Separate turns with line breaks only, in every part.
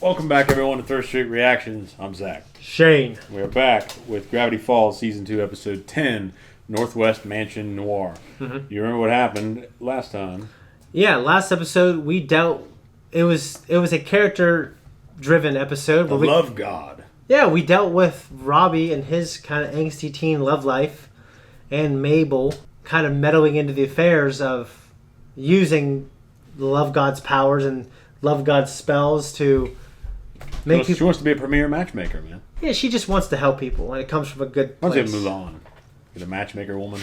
Welcome back, everyone, to Third Street Reactions. I'm Zach.
Shane.
We're back with Gravity Falls Season 2, Episode 10, Northwest Mansion Noir. Mm-hmm. You remember what happened last time?
Yeah, last episode we dealt... It was a character-driven episode.
The love god.
Yeah, we dealt with Robbie and his kind of angsty teen love life, and Mabel kind of meddling into the affairs of using the love god's powers and love god's spells to...
She wants to be a premier matchmaker, man.
Yeah, she just wants to help people, and it comes from a good place.
Why don't you move on? Get a matchmaker woman.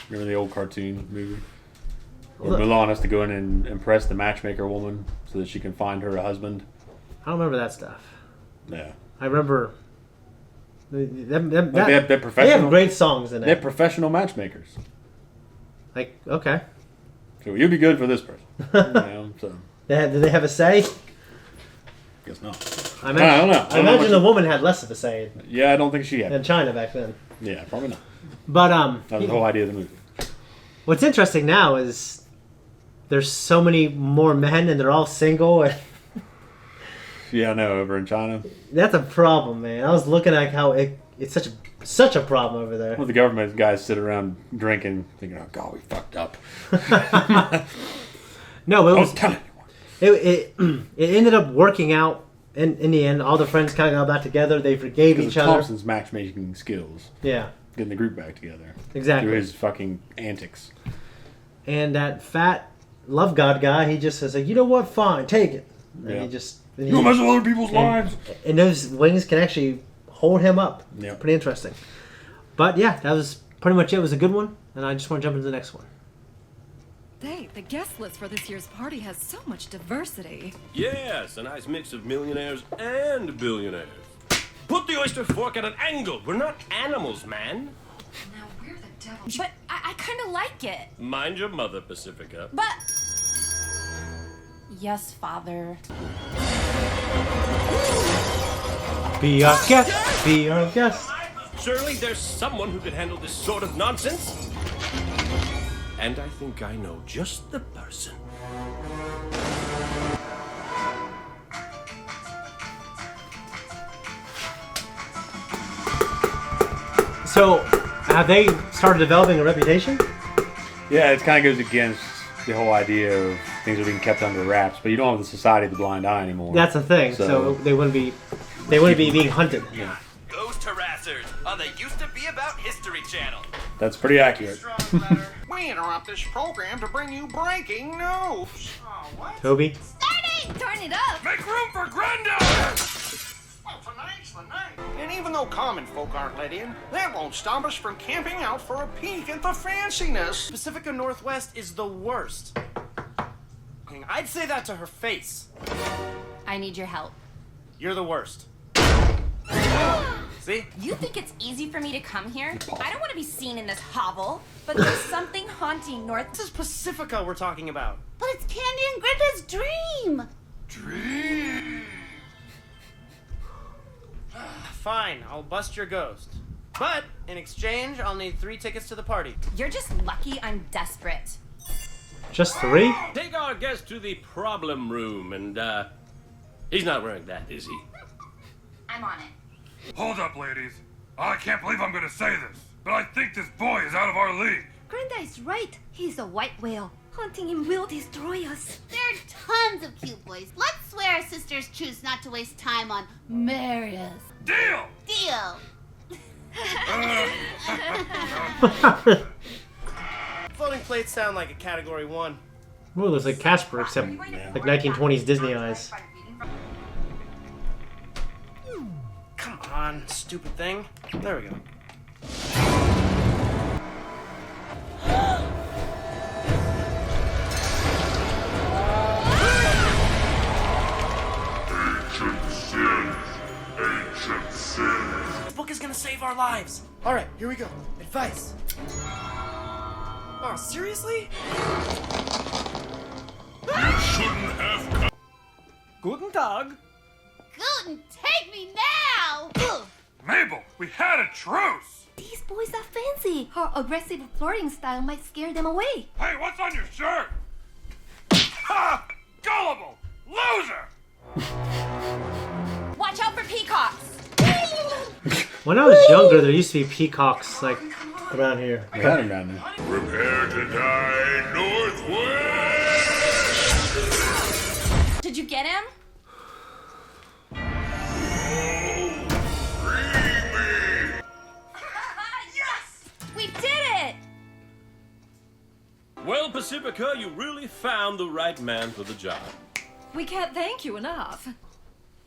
Remember the old cartoon movie? Where Mulan has to go in and impress the matchmaker woman so that she can find her a husband.
I don't remember that stuff.
Yeah.
I remember...
They're professional.
They have great songs in it.
They're professional matchmakers.
Like, okay.
So you'd be good for this person.
Did they have a say?
Guess not.
I don't know. I imagine the woman had less of a say.
Yeah, I don't think she had.
In China back then.
Yeah, probably not.
But
that was the whole idea of the movie.
What's interesting now is there's so many more men and they're all single.
Yeah, I know. Over in China,
that's a problem, man. I was looking at how it's such a problem over there.
Well, the government guys sit around drinking, thinking, "Oh God, we fucked up."
No, it was.
Don't tell anyone.
It ended up working out in the end. All the friends kind of got back together. They forgave each other.
Thompson's matchmaking skills.
Yeah.
Getting the group back together.
Exactly.
Through his fucking antics.
And that fat love god guy, he just says, like, you know what? Fine, take it. And
yeah.
he just...
You don't mess with other people's lives.
And those wings can actually hold him up.
Yeah.
Pretty interesting. But yeah, that was pretty much it. It was a good one. And I just want to jump into the next one.
The guest list for this year's party has so much diversity.
Yes, a nice mix of millionaires and billionaires. Put the oyster fork at an angle. We're not animals, man.
Now we're the devil. But I kind of like it.
Mind your mother, Pacifica.
But... Yes, Father.
Be our guest. Be our guest.
Surely there's someone who could handle this sort of nonsense. And I think I know just the person.
So, have they started developing a reputation?
Yeah, it kind of goes against the whole idea of things are being kept under wraps, but you don't have the Society of the Blind Eye anymore.
That's the thing. So they wouldn't be being hunted.
Yeah.
Ghost Harassers on the Used to Be About History channel.
That's pretty accurate.
We interrupt this program to bring you breaking news. Oh, what?
Toby?
Starting! Turn it up!
Make room for Grandad!
Well, tonight's the night. And even though common folk aren't let in, that won't stop us from camping out for a peek at the fanciness.
Pacifica Northwest is the worst. I'd say that to her face.
I need your help.
You're the worst. See?
You think it's easy for me to come here? I don't want to be seen in this hovel, but there's something haunting North...
This is Pacifica we're talking about.
But it's Candy and Granda's dream!
Dream? Fine, I'll bust your ghost. But, in exchange, I'll need 3 tickets to the party.
You're just lucky I'm desperate.
Just 3?
Take our guest to the problem room, and, he's not wearing that, is he?
I'm on it.
Hold up, ladies. I can't believe I'm gonna say this, but I think this boy is out of our league.
Granda is right. He's a white whale. Hunting him will destroy us. There are tons of cute boys. Let's swear our sisters choose not to waste time on Marius.
Deal!
Deal.
Floating plates sound like a Category 1.
Ooh, looks like Casper, except like 1920s Disney eyes.
Come on, stupid thing. There we go.
Ancient sins.
This book is gonna save our lives. Alright, here we go. Advice. Oh, seriously?
You shouldn't have come.
Guten Tag.
Guten, take me now! Ugh.
Mabel, we had a truce.
These boys are fancy. Her aggressive flirting style might scare them away.
Hey, what's on your shirt? Ha! Gullible! Loser!
peacocks.
When I was younger, there used to be peacocks like around here.
We had him down there.
Prepare to die, Northwest!
Did you get him? Yes! We did it!
Well, Pacifica, you really found the right man for the job.
We can't thank you enough.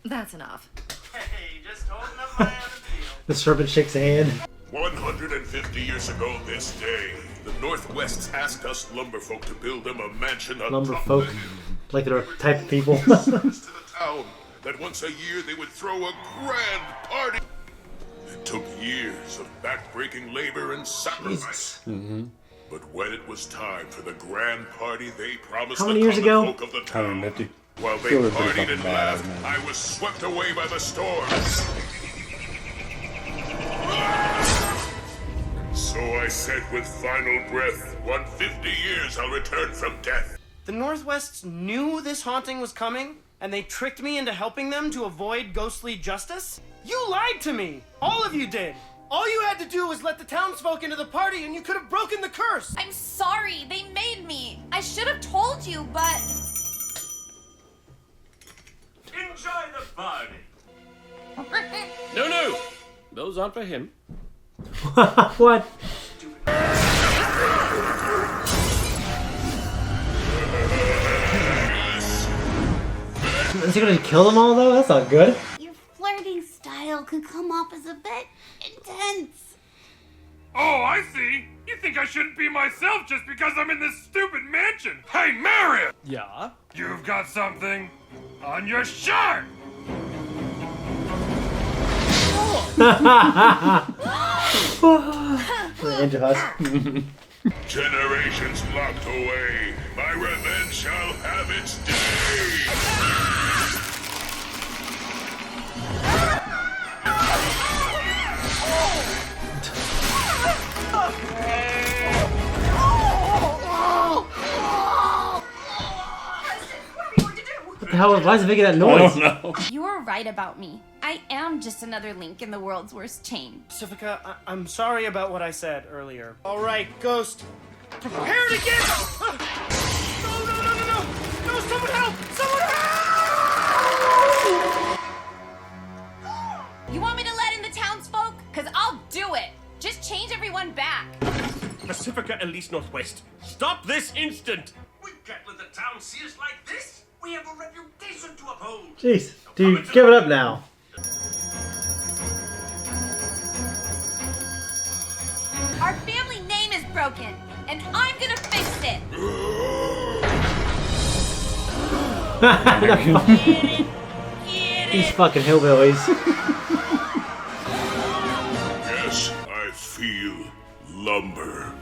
That's enough.
Hey, just holding up my end of the deal.
The serpent shakes a hand.
150 years ago this day, the Northwest asked us lumberfolk to build them a mansion on top
Lumberfolk,
of the hill.
like they're a type of people.
To the town that once a year they would throw a grand party. It took years of backbreaking labor and sacrifice. But when it was time for the grand party, they promised
How
the
many years
common
ago?
folk of the town.
150.
While they
Still a pretty
partied
fucking
and
bad,
laughed,
man.
I was swept away by the storm. So I said with final breath, 150 years I'll return from death.
The Northwests knew this haunting was coming, and they tricked me into helping them to avoid ghostly justice? You lied to me! All of you did! All you had to do was let the townsfolk into the party, and you could have broken the curse!
I'm sorry. They made me. I should have told you, but...
Enjoy the party. No. Those aren't for him.
What? Is he gonna kill them all though? That's not good.
Your flirting style can come off as a bit intense.
Oh, I see. You think I shouldn't be myself just because I'm in this stupid mansion. Hey, Marion!
Yeah?
You've got something on your shirt!
The Angel Husk.
Generations locked away. My revenge shall have its day.
What the hell? Why is it making that
I
noise?
don't know.
You were right about me. I am just another link in the world's worst chain.
Pacifica, I'm sorry about what I said earlier. Alright, Ghost. Prepare to get... No! No, someone help! Someone help!
You want me to let in the townsfolk? Cause I'll do it. Just change everyone back.
Pacifica Elise Northwest, stop this instant!
We can't let the town see us like this. We have a reputation to uphold.
Jeez, dude, give it up now.
Our family name is broken, and I'm gonna fix it.
These fucking hillbillies.
Yes, I feel lumber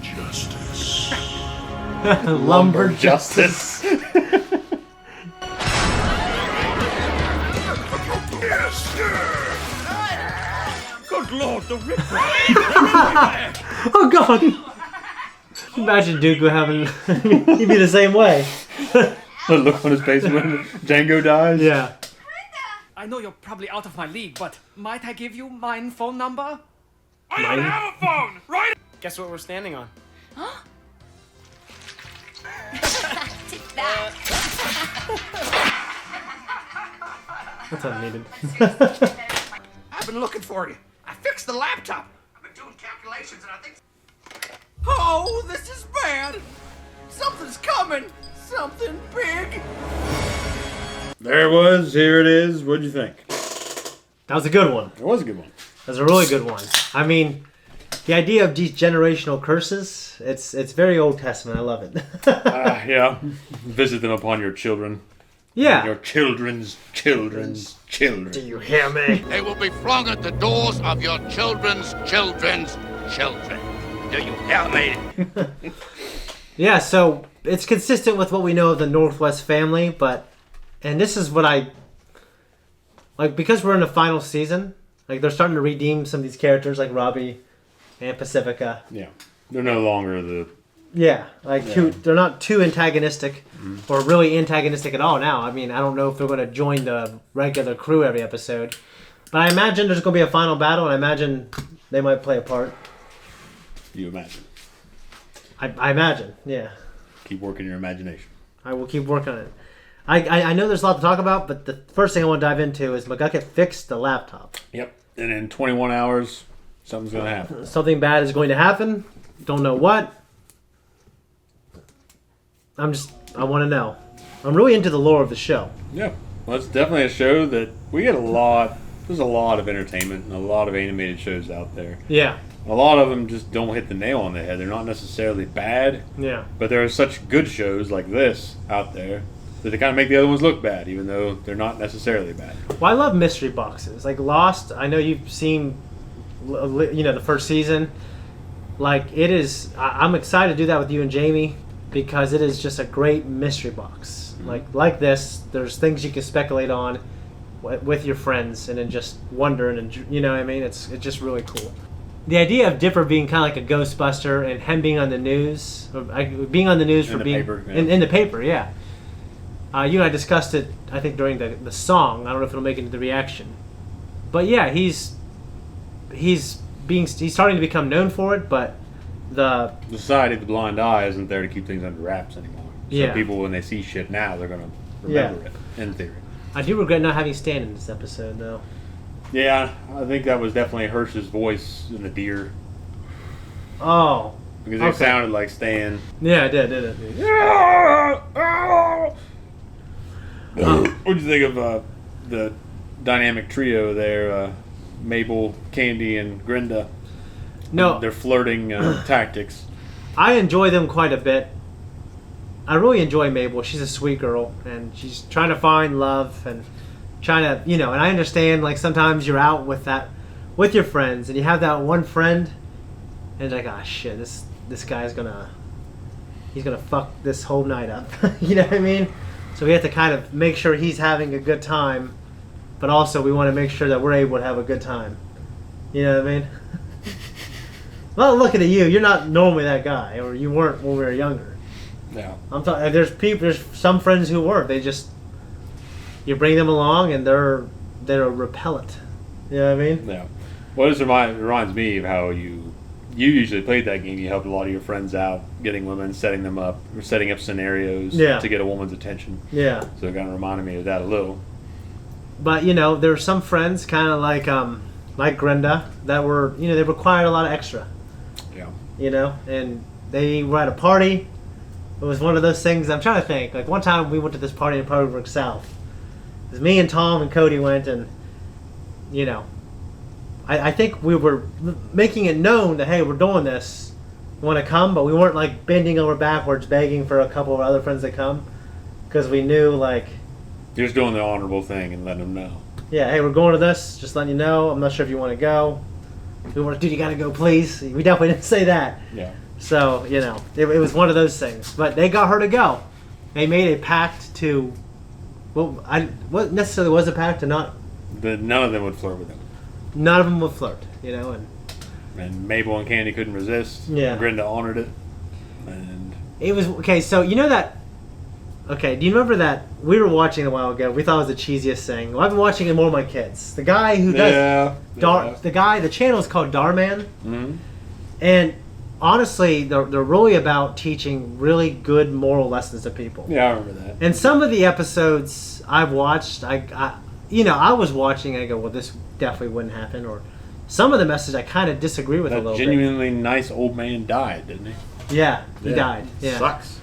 justice.
Lumber justice.
Yes, sir!
Good lord, the rip!
Oh god! Imagine Dooku having. He'd be the same way.
The look on his face when Django dies.
Yeah.
I know you're probably out of my league, but might I give you my phone number?
I don't have a phone, right?
Guess what we're standing on?
Take that.
That's unneeded.
I've been looking for you. I fixed the laptop. I've been doing calculations and I think... Oh, this is bad. Something's coming. Something big.
There it was. Here it is. What'd you think?
That was a good one.
It was a good one.
That was a really good one. I mean, the idea of these generational curses, it's very Old Testament. I love it.
Yeah. Visit them upon your children.
Yeah.
Your children's children's children.
Do you hear me?
They will be flung at the doors of your children's children's children. Do you hear me?
Yeah, so it's consistent with what we know of the Northwest family, and this is what I like, because we're in the final season, like they're starting to redeem some of these characters like Robbie and Pacifica.
Yeah. They're no longer the
Yeah, like they're not too antagonistic or really antagonistic at all now. I mean, I don't know if they're going to join the regular crew every episode, but I imagine there's going to be a final battle, and I imagine they might play a part.
You imagine.
I imagine, yeah.
Keep working your imagination.
I will keep working on it. I know there's a lot to talk about, but the first thing I want to dive into is McGucket fixed the laptop.
Yep. And in 21 hours, something's going to happen.
Something bad is going to happen. Don't know what. I want to know. I'm really into the lore of the show.
Yeah. Well, it's definitely a show that we get there's a lot of entertainment and a lot of animated shows out there.
Yeah.
A lot of them just don't hit the nail on the head. They're not necessarily bad.
Yeah.
But there are such good shows like this out there that they kind of make the other ones look bad, even though they're not necessarily bad.
Well, I love mystery boxes. Like Lost, I know you've seen, the first season. Like, it is, I'm excited to do that with you and Jamie because it is just a great mystery box.
Mm-hmm.
Like this, there's things you can speculate on with your friends and then just wonder and, you know what I mean? It's just really cool. The idea of Dipper being kind of like a Ghostbuster and him being on the news, or being on the news for being
paper, yeah.
in the paper, yeah. You and I discussed it, I think, during the song. I don't know if it'll make it into the reaction, but yeah, he's starting to become known for it. But the
Society of the Blind Eye isn't there to keep things under wraps anymore. So
Yeah.
people, when they see shit now, they're gonna remember it. In theory.
I do regret not having Stan in this episode, though.
Yeah, I think that was definitely Hirsch's voice in the deer.
Oh.
Because it sounded like Stan.
Yeah, it did it?
What'd you think of the dynamic trio there? Mabel, Candy, and Grinda.
No.
Their flirting tactics.
I enjoy them quite a bit. I really enjoy Mabel. She's a sweet girl, and she's trying to find love and trying to, and I understand, like, sometimes you're out with your friends, and you have that one friend, and it's like, ah, shit, this guy's he's gonna fuck this whole night up. You know what I mean? So we have to kind of make sure he's having a good time, but also we want to make sure that we're able to have a good time. You know what I mean? Well, looking at you, you're not normally that guy, or you weren't when we were younger.
Yeah.
I'm talking. There's some friends who were. They just, you bring them along and they're repellent. You know what I mean?
Yeah. Well, this reminds me of how you usually played that game. You helped a lot of your friends out, getting women, setting them up, or setting up scenarios to get a woman's attention.
Yeah.
So it kind of reminded me of that a little.
But there were some friends, kind of like Grenda, that were they required a lot of extra.
Yeah.
And they were at a party. It was one of those things. I'm trying to think. Like one time we went to this party in Party Brook South. It was me and Tom and Cody went, and I think we were making it known that, hey, we're doing this. You want to come? But we weren't like bending over backwards begging for a couple of our other friends to come, because we knew, like,
you're just doing the honorable thing and letting them know.
Yeah, hey, we're going to this. Just letting you know. I'm not sure if you want to go. We were, dude, you got to go, please. We definitely didn't say that.
Yeah.
So, it was one of those things. But they got her to go. They made a pact to... Well, what necessarily was a pact to not...
None of them would flirt with him.
None of them would flirt,
And Mabel and Candy couldn't resist.
Yeah.
Grinda honored it. And...
It was... Okay, so you know that... Okay, do you remember that we were watching a while ago? We thought it was the cheesiest thing. Well, I've been watching it more with my kids. The guy who does... the channel is called Darman.
Mm-hmm.
And... Honestly, they're really about teaching really good moral lessons to people.
Yeah, I remember that.
And some of the episodes I've watched, I was watching and I go, well, this definitely wouldn't happen. Or some of the messages I kind of disagree with a little bit.
That genuinely nice old man died, didn't he?
Yeah, he died. Yeah.
Sucks.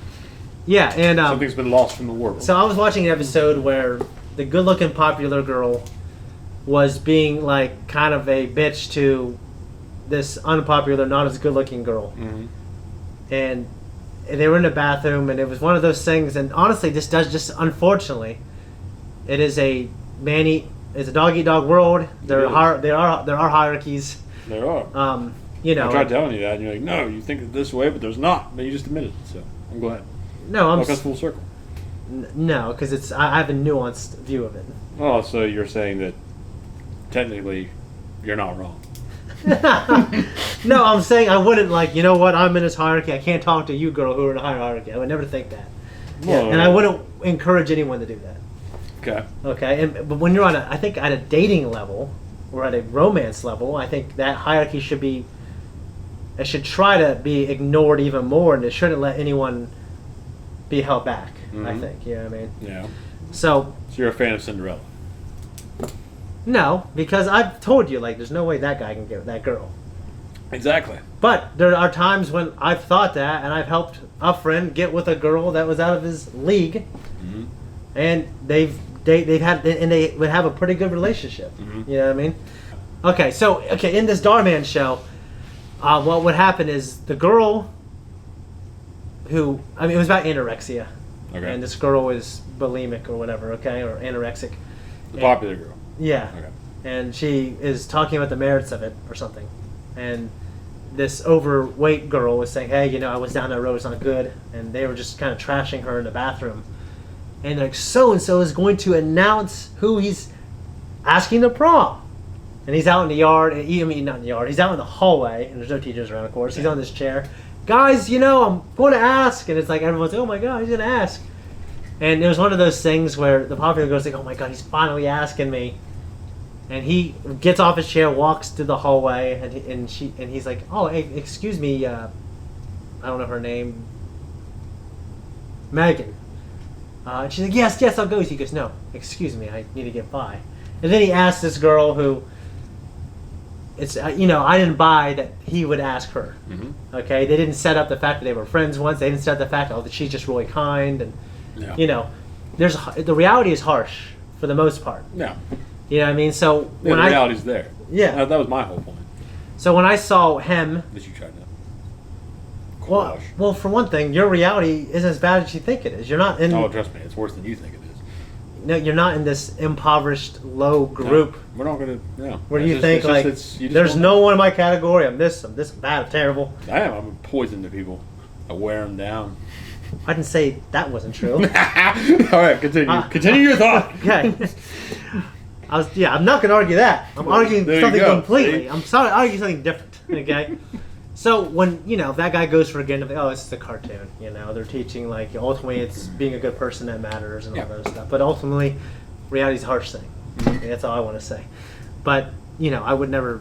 Yeah, and...
something's been lost from the world.
So I was watching an episode where the good-looking popular girl was being, like, kind of a bitch to... this unpopular, not as good-looking girl.
Mm-hmm.
And they were in the bathroom, and it was one of those things. And honestly, this does just, unfortunately, it is a it's a dog-eat-dog world. There are hierarchies.
There are. I tried telling you that, and you're like, no, you think it this way, but there's not. But you just admitted it, so I'm glad.
No, I'm...
full circle.
No, because I have a nuanced view of it.
Oh, so you're saying that technically you're not wrong.
No, I'm saying I wouldn't like. You know what? I'm in this hierarchy. I can't talk to you, girl, who are in a higher hierarchy. I would never think that. Yeah, and I wouldn't encourage anyone to do that.
Okay.
Okay, but when you're on I think at a dating level or at a romance level, I think that hierarchy should be. It should try to be ignored even more, and it shouldn't let anyone be held back. I think. You know what I mean?
Yeah.
So
you're a fan of Cinderella?
No, because I've told you, like, there's no way that guy can get that girl.
Exactly.
But there are times when I've thought that, and I've helped a friend get with a girl that was out of his league, and they would have a pretty good relationship. You know what I mean? Okay, in this Darman show, what would happen is the girl who, I mean, it was about anorexia, and this girl was bulimic or whatever, okay, or anorexic.
The popular girl.
Yeah.
Okay.
And she is talking about the merits of it or something. And this overweight girl was saying, hey, I was down that road, it's not good. And they were just kind of trashing her in the bathroom. And like, so-and-so is going to announce who he's asking to prom. And he's out in the yard, not in the yard, he's out in the hallway, and there's no teachers around, of course. He's on this chair. Guys, I'm going to ask. And it's like, everyone's like, oh my God, he's going to ask. And it was one of those things where the popular girl's like, oh my God, he's finally asking me. And he gets off his chair, walks to the hallway, and he's like, oh, hey, excuse me, I don't know her name, Megan. And she's like, yes, I'll go. He goes, no, excuse me, I need to get by. And then he asks this girl who, I didn't buy that he would ask her. Okay, they didn't set up the fact that they were friends once. They didn't set up the fact that she's just really kind, and the reality is harsh for the most part.
Yeah.
You know what I mean? So
the reality's there.
Yeah.
That was my whole point.
So when I saw him,
that you tried to.
Well, for one thing, your reality is as bad as you think it is. You're not in.
Oh, trust me, it's worse than you think it is.
No, you're not in this impoverished, low group.
No, we're not gonna. No.
Where you think there's no one in my category. I'm this, I'm bad, I'm terrible.
I am. I'm a poison to people. I wear them down.
I didn't say that wasn't true.
All right, continue. Continue your thought.
Okay. I'm not going to argue that. I'm arguing something completely. I'm arguing something different. Okay. So when that guy goes for again, oh, it's a cartoon. They're teaching like ultimately it's being a good person that matters and all that stuff. But ultimately, reality's a harsh thing. That's all I want to say. But I would never.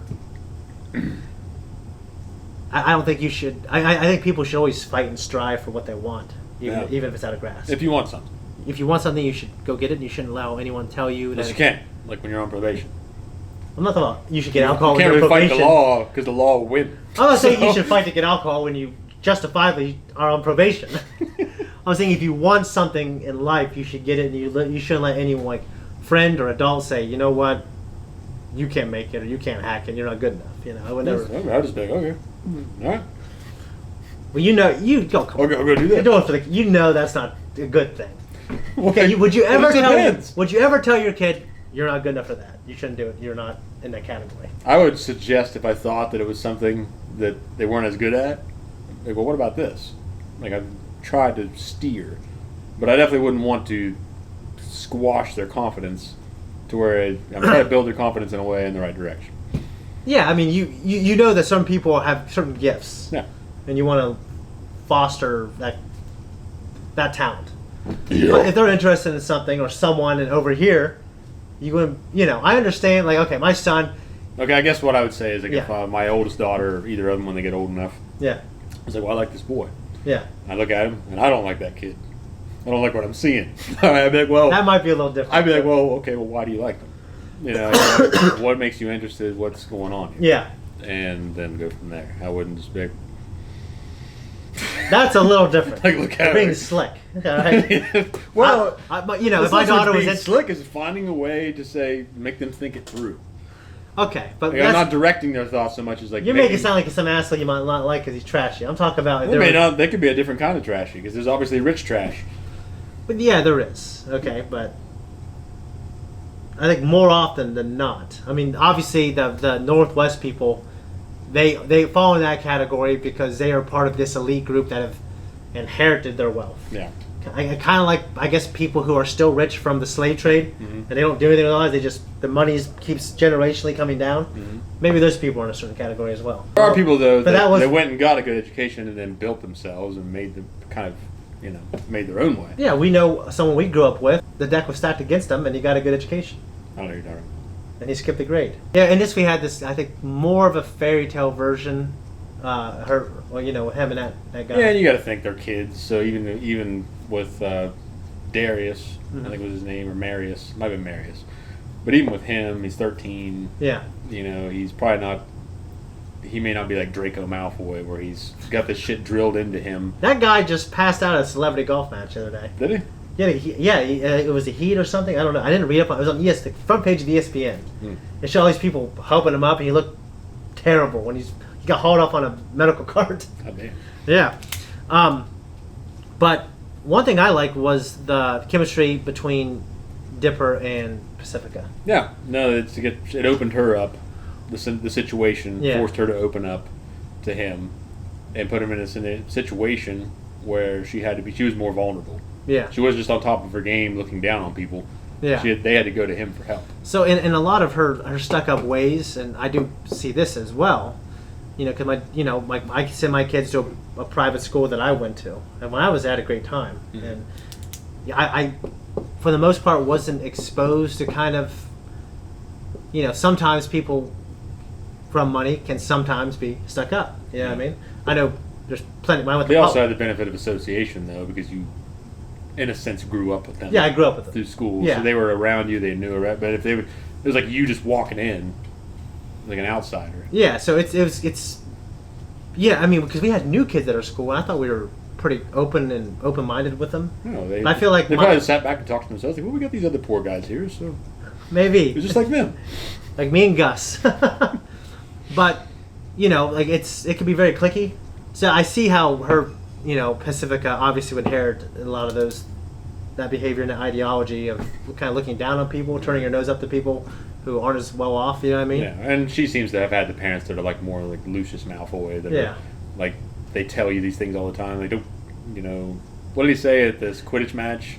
I don't think you should. I think people should always fight and strive for what they want, even if it's out of grasp.
If you want something.
If you want something, you should go get it, and you shouldn't allow anyone to tell you that.
Yes, you can't. Like when you're on probation.
I'm not talking about you should get alcohol when
you're
on probation.
You can't really fight the law because the law will win.
I'm not saying you should fight to get alcohol when you justifiably are on probation. I'm saying if you want something in life, you should get it, and you shouldn't let anyone, like friend or adult, say, you know what, you can't make it or you can't hack it, you're not good enough. I would never.
I'll just be like, okay, all right.
Well, you go. Come on.
I'll go do that.
You're doing it for that's not a good thing. Okay, would you ever tell your kid you're not good enough for that? You shouldn't do it. You're not in that category.
I would suggest if I thought that it was something that they weren't as good at, like, well, what about this? Like, I've tried to steer, but I definitely wouldn't want to squash their confidence to where I'm trying to build their confidence in a way in the right direction.
Yeah, I mean, you know that some people have certain gifts.
Yeah.
And you want to foster that talent.
Yeah.
But if they're interested in something or someone, and over here, I understand. Like, okay, my son.
Okay, I guess what I would say is, like, if my oldest daughter, either of them, when they get old enough,
I
was like, well, I like this boy.
Yeah.
I look at him, and I don't like that kid. I don't like what I'm seeing. I'd be like, well,
that might be a little different.
I'd be like, well, okay, well, why do you like them? What makes you interested? What's going on here?
Yeah.
And then go from there. I wouldn't just be.
That's a little different.
Like, look at
being slick. Right?
Well,
but if my daughter was
slick, is finding a way to make them think it through.
Okay, but
I'm not directing their thoughts so much as like
you're making it sound like some asshole you might not like because he's trashy. I'm talking about.
They could be a different kind of trashy because there's obviously rich trash.
But yeah, there is. Okay, but I think more often than not. I mean, obviously the Northwest people. They fall in that category because they are part of this elite group that have inherited their wealth.
Yeah.
I kind of like, I guess, people who are still rich from the slave trade, and they don't do anything with their lives. They just, the money keeps generationally coming down. Maybe those people are in a certain category as well.
There are people though
But
that
was-
they went and got a good education and then built themselves and made them kind of, made their own way.
Yeah, we know someone we grew up with. The deck was stacked against him, and he got a good education.
I don't know who you're talking about.
And he skipped the grade. Yeah, in this we had this, I think, more of a fairy tale version. Him and that guy.
Yeah, and you got to think they're kids. So even with Darius, I think was his name, or Marius, might have been Marius. But even with him, he's 13.
Yeah.
He's probably not. He may not be like Draco Malfoy, where he's got this shit drilled into him.
That guy just passed out at a celebrity golf match the other day.
Did he?
Yeah, it was the Heat or something. I don't know. I didn't read up on it. It was on the front page of the ESPN. They showed all these people helping him up, and he looked terrible when he got hauled off on a medical cart.
God damn.
Yeah. But one thing I liked was the chemistry between Dipper and Pacifica.
Yeah. No, it opened her up. The situation forced her to open up to him and put him in a situation where she was more vulnerable.
Yeah.
She was just on top of her game looking down on people.
Yeah.
They had to go to him for help.
So in a lot of her stuck-up ways, and I do see this as well, because I send my kids to a private school that I went to, and when I was at a great time, and I for the most part wasn't exposed to kind of, sometimes people from money can sometimes be stuck up. You know what I mean? I know there's plenty.
They also had the benefit of association though, because you, in a sense, grew up with them.
Yeah, I grew up with them
through school,
Yeah.
so they were around you. They knew it. But if it was like you just walking in, like an outsider.
Yeah, so it's yeah. I mean, because we had new kids at our school, and I thought we were pretty open-minded with them.
No,
I feel like
they probably sat back and talked to themselves. Like, well, we got these other poor guys here, so
maybe
it's just like them,
like me and Gus. But it could be very cliquey. So I see how her, Pacifica obviously would inherit a lot of that behavior and that ideology of kind of looking down on people, turning your nose up to people who aren't as well off. You know what I mean?
Yeah, and she seems to have had the parents that are like more like Lucius Malfoy. That are, like they tell you these things all the time. They don't, what did he say at this Quidditch match?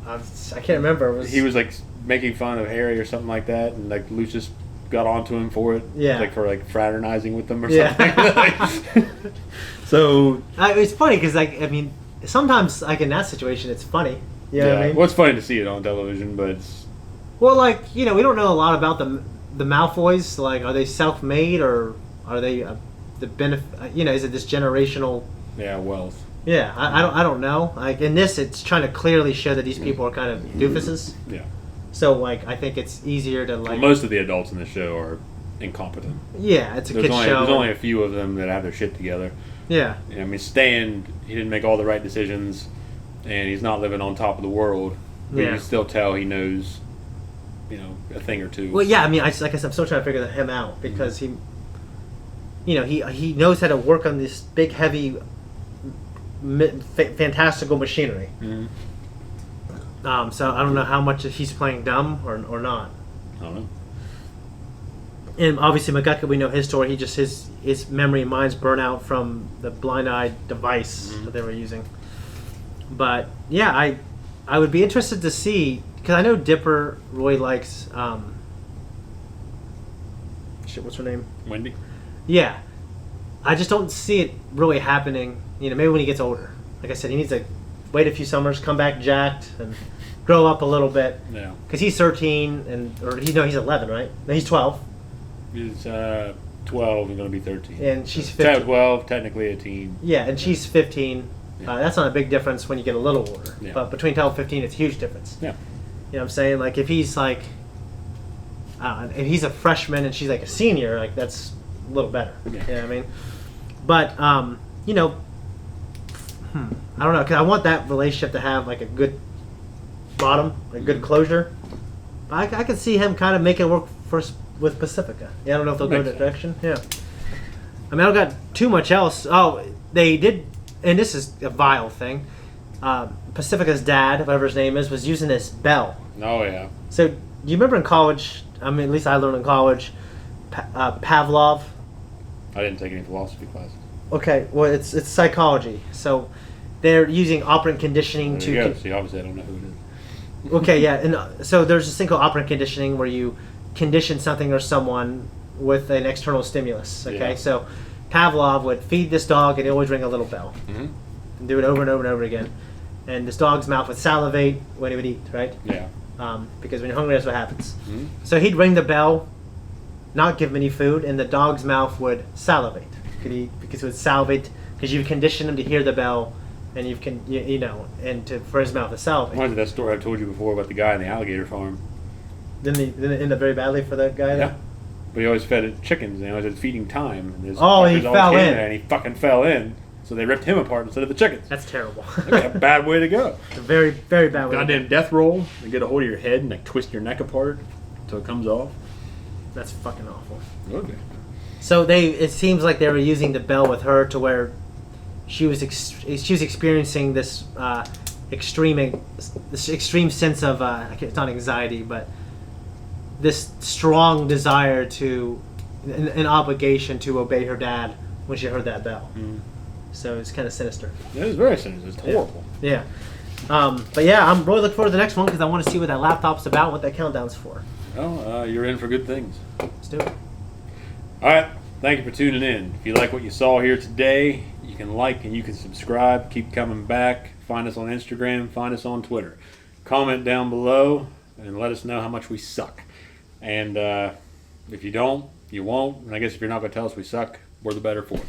I can't remember.
He was like making fun of Harry or something like that, and like Lucius got onto him for it.
Yeah.
Like for like fraternizing with them or something. So
it's funny because sometimes like in that situation it's funny. You know what I mean?
Well, it's funny to see it on television, but it's...
Well, we don't know a lot about the Malfoys. Like, are they self-made or are they the benefit? Is it this generational?
Yeah, wealth.
Yeah, I don't know. Like in this, it's trying to clearly show that these people are kind of doofuses.
Yeah.
So I think it's easier to like.
Well, most of the adults in the show are incompetent.
Yeah, it's a kid show.
There's only a few of them that have their shit together.
Yeah.
I mean, Stan, he didn't make all the right decisions, and he's not living on top of the world. But you can still tell he knows, a thing or two.
Well, yeah. I mean, like I said, I'm still trying to figure him out because he knows how to work on this big, heavy, fantastical machinery.
Mm-hmm.
So I don't know how much he's playing dumb or not.
I don't know.
And obviously McGucket, we know his story. He just his memory and mind's burnt out from the blind eye device that they were using. But yeah, I would be interested to see because I know Dipper really likes what's her name?
Wendy.
Yeah, I just don't see it really happening. Maybe when he gets older. Like I said, he needs to wait a few summers, come back jacked, and grow up a little bit.
Yeah.
Because he's 13 he's 11, right? No, he's 12.
He's 12 and going to be 13.
And she's 15.
12, technically a teen.
Yeah, and she's 15. That's not a big difference when you get a little older.
Yeah.
But between 12 and 15, it's a huge difference.
Yeah.
You know what I'm saying? Like, if he's like, if he's a freshman and she's like a senior, like, that's a little better. Yeah. You know what I mean? But, I don't know, because I want that relationship to have like a good bottom, a good closure. I could see him kind of making it work with Pacifica. Yeah, I don't know if they'll go that direction. Yeah. I mean, I don't got too much else. Oh, they did, and this is a vile thing. Pacifica's dad, whatever his name is, was using this bell.
Oh, yeah.
So, do you remember in college, I mean, at least I learned in college, Pavlov?
I didn't take any philosophy classes.
Okay, well, it's psychology. So, they're using operant conditioning
There you
to.
go. See, obviously I don't know who it is.
Okay, yeah, and so there's this thing called operant conditioning where you condition something or someone with an external stimulus. Okay,
Yeah.
so Pavlov would feed this dog and it always ring a little bell, and do it over and over and over again, and this dog's mouth would salivate when he would eat, right?
Yeah.
Because when you're hungry, that's what happens. So he'd ring the bell, not give him any food, and the dog's mouth would salivate. Because it would salivate because you've conditioned him to hear the bell, and for his mouth to salivate.
Reminds me of that story I told you before about the guy in the alligator farm.
Didn't it end up very badly for that guy?
Yeah. But he always fed it chickens, and he always had feeding time. And his
He
fuckers always
fell
came
in.
there, and he fucking fell in. So they ripped him apart instead of the chickens.
That's terrible.
That's a bad way to go.
It's a very, very bad way.
Goddamn death roll. They get a hold of your head and like twist your neck apart until it comes off.
That's fucking awful.
Okay.
So it seems like they were using the bell with her to where she was experiencing this extreme sense of it's not anxiety, but this strong desire to an obligation to obey her dad when she heard that bell. So it's kind of sinister.
It was very sinister. It's horrible.
Yeah. But yeah, I'm really looking forward to the next one because I want to see what that laptop's about, what that countdown's for.
Well, you're in for good things.
Let's do it.
All right. Thank you for tuning in. If you like what you saw here today, you can like and you can subscribe. Keep coming back. Find us on Instagram. Find us on Twitter. Comment down below and let us know how much we suck. And if you don't, you won't. And I guess if you're not going to tell us we suck, we're the better for it.